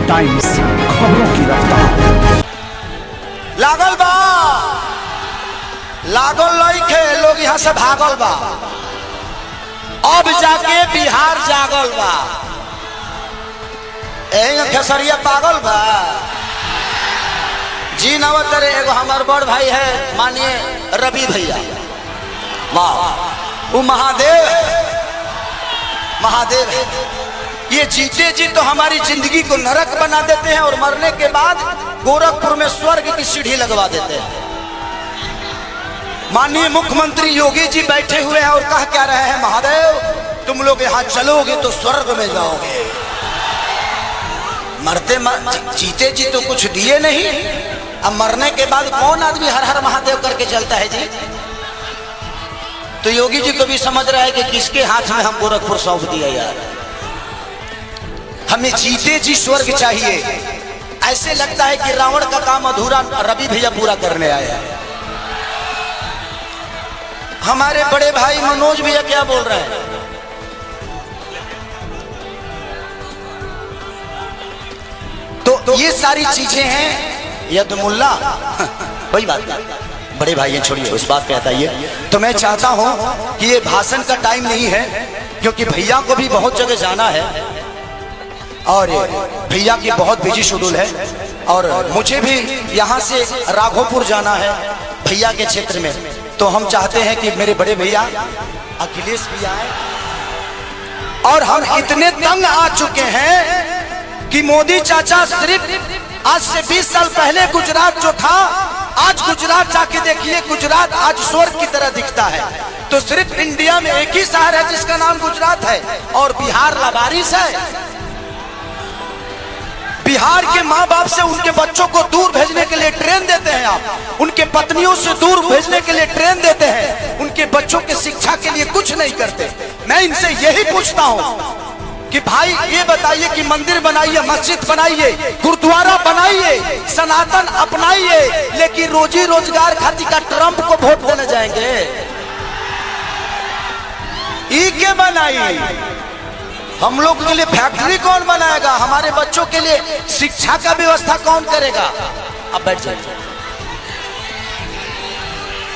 Times, खबरों की रफ्तार। लागल बा लागल लइके लोग यहाँ से भागल बा। अब जाके बिहार जागल बा। खेसरिया पागल बा जी नवतरे। एगो हमार बड़ भाई है मानिए रवि भैया, वाह वो महादेव महादेव है। ये जीते जी तो हमारी जिंदगी को नरक बना देते हैं और मरने के बाद गोरखपुर में स्वर्ग की सीढ़ी लगवा देते हैं। माननीय मुख्यमंत्री योगी जी बैठे हुए हैं और कह क्या रहे हैं, महादेव तुम लोग यहाँ चलोगे तो स्वर्ग में जाओगे। जीते जी तो कुछ दिए नहीं, अब मरने के बाद कौन आदमी हर हर महादेव करके चलता है जी। तो योगी जी को भी समझ रहा है कि किसके हाथ में हम गोरखपुर सौंप दिया यार। हमें जीते जी स्वर्ग चाहिए। ऐसे लगता है कि रावण का काम अधूरा रवि भैया पूरा करने आया है। हमारे बड़े भाई मनोज भैया क्या बोल रहे हैं, तो ये सारी चीजें हैं। यद मुल्ला वही बात, बड़े भाई हैं, छोड़िए उस बात पे बताइए। तो मैं चाहता हूं कि ये भाषण का टाइम नहीं है, क्योंकि भैया को भी बहुत जगह जाना है और भैया की बहुत बिजी शेड्यूल है और मुझे भी यहाँ से राघोपुर जाना है भैया के क्षेत्र में। तो हम चाहते हैं कि मेरे बड़े भैया अखिलेश भैया आए। और हम इतने तंग आ चुके हैं कि मोदी चाचा सिर्फ आज से 20 साल पहले गुजरात जो था, आज गुजरात जाके देखिए, गुजरात आज स्वर्ग की तरह दिखता है। तो सिर्फ इंडिया में एक ही शहर है जिसका नाम गुजरात है और बिहार लावारिस है। बिहार के माँ बाप से उनके बच्चों को दूर भेजने के लिए ट्रेन देते हैं आप, उनके पत्नियों से दूर भेजने के लिए ट्रेन देते हैं, उनके बच्चों के शिक्षा के लिए कुछ नहीं करते। मैं इनसे यही पूछता हूँ कि भाई ये बताइए कि मंदिर बनाइए, मस्जिद बनाइए, गुरुद्वारा बनाइए, सनातन अपनाइए, लेकिन रोजी रोजगार खातिर का ट्रंप को वोट देने जाएंगे। ई के बनाई, हम लोग के लिए फैक्ट्री कौन बनाएगा, हमारे बच्चों के लिए शिक्षा का व्यवस्था कौन करेगा। अब बैठ जाइए,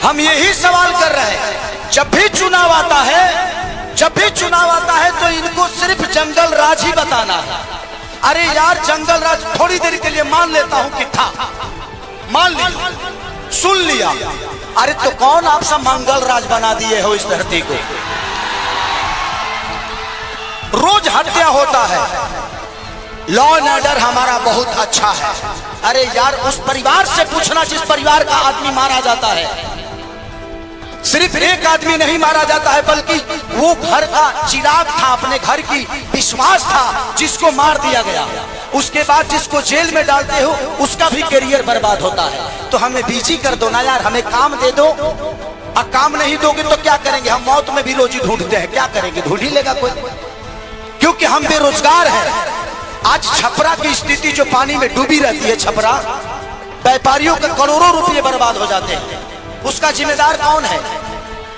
हम यही सवाल कर रहे हैं। जब भी चुनाव आता है तो इनको सिर्फ जंगल राज ही बताना है। अरे यार जंगल राज थोड़ी देर के लिए मान लेता हूं कि था, मान लिया, सुन लिया। अरे तो कौन आप सब मंगल राज बना दिए हो इस धरती को। रोज हत्या होता है, लॉ एंड ऑर्डर हमारा बहुत अच्छा है। अरे यार उस परिवार से पूछना जिस परिवार का आदमी मारा जाता है। सिर्फ एक आदमी नहीं मारा जाता है, बल्कि वो घर का चिराग था, अपने घर की विश्वास था, जिसको मार दिया गया। उसके बाद जिसको जेल में डालते हो उसका भी करियर बर्बाद होता है। तो हमें बिजी कर दो ना यार, हमें काम दे दो। और काम नहीं दोगे तो क्या करेंगे, हम मौत में भी रोजी ढूंढते हैं, क्या करेंगे, ढूंढ ही लेगा कोई, क्योंकि हम बेरोजगार हैं। आज छपरा की स्थिति जो पानी में डूबी रहती है, छपरा व्यापारियों के करोड़ों रुपए बर्बाद हो जाते हैं, उसका जिम्मेदार कौन है।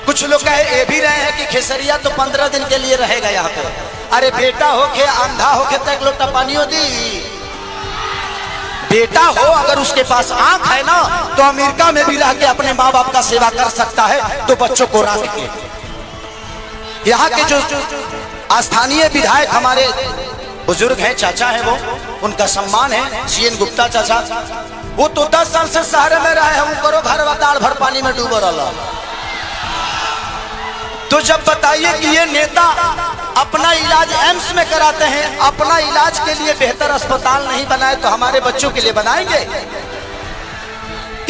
कुछ लोग ये भी रहे हैं कि खेसरिया तो 15 दिन के लिए रहेगा यहाँ पे। अरे बेटा हो के अंधा हो के तक लोटा पानियों दी, बेटा हो अगर उसके पास आंख है ना तो अमेरिका में भी रह के अपने माँ बाप का सेवा कर सकता है। तो बच्चों को रख के यहाँ के जो स्थानीय विधायक हमारे बुजुर्ग हैं, चाचा हैं, वो उनका सम्मान है, सीएन गुप्ता चाचा। वो तो 10 साल से शहर में रहे हैं, वो करो घर बताड़ भर पानी में डूबो रहा। तो जब बताइए कि ये नेता अपना इलाज एम्स में कराते हैं, अपना इलाज के लिए बेहतर अस्पताल नहीं बनाए तो हमारे बच्चों के लिए बनाएंगे।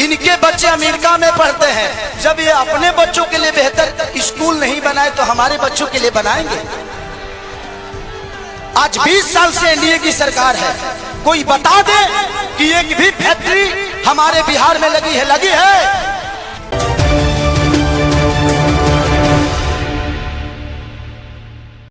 इनके बच्चे अमेरिका में पढ़ते हैं, जब ये अपने बच्चों के लिए बेहतर स्कूल नहीं बनाए तो हमारे बच्चों के लिए बनाएंगे। आज 20 साल से एनडीए की सरकार है, कोई बता दे कि एक भी फैक्ट्री हमारे बिहार में लगी है